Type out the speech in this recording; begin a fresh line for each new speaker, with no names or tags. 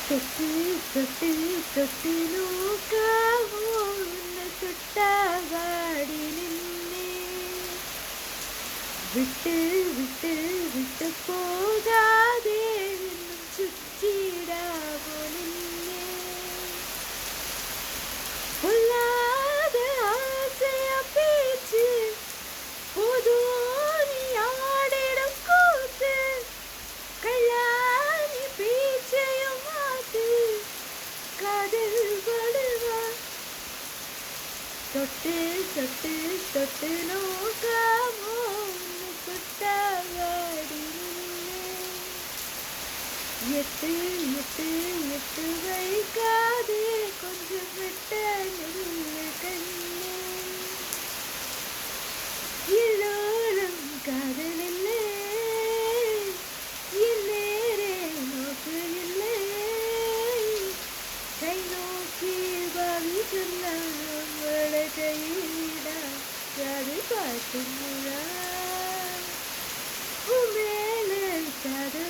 தொட்டு தொட்டு தொட்டு நோக்காமோ உன்னை தொட்டாவாடி நின்னே விட்டு விட்டு விட்டு போகாதே இன்னும் சுற்றிடாமோ நின்னே பொல்லாத ஆசைய பேச்சு பொதுவோ நீ ஆடிடும் கூத்து கல்லாணி பேச்சையும் மாத்து காதல் படுவா தொட்டு தொட்டு தொட்டு நோக்காமோ உன்னை தொட்டாவாடி நின்னே எட்டு எட்டு எட்டு வைக்காதே கொஞ்சம் விட்ட நில்லு கண்ணே எல்லோரும் காதலில்லை என் நேரே நோக்கு இல்லை கை நோக்கி பாவி சொன்னாங்கள கையிடா யாரு பார்த்து உன் மேல காதல்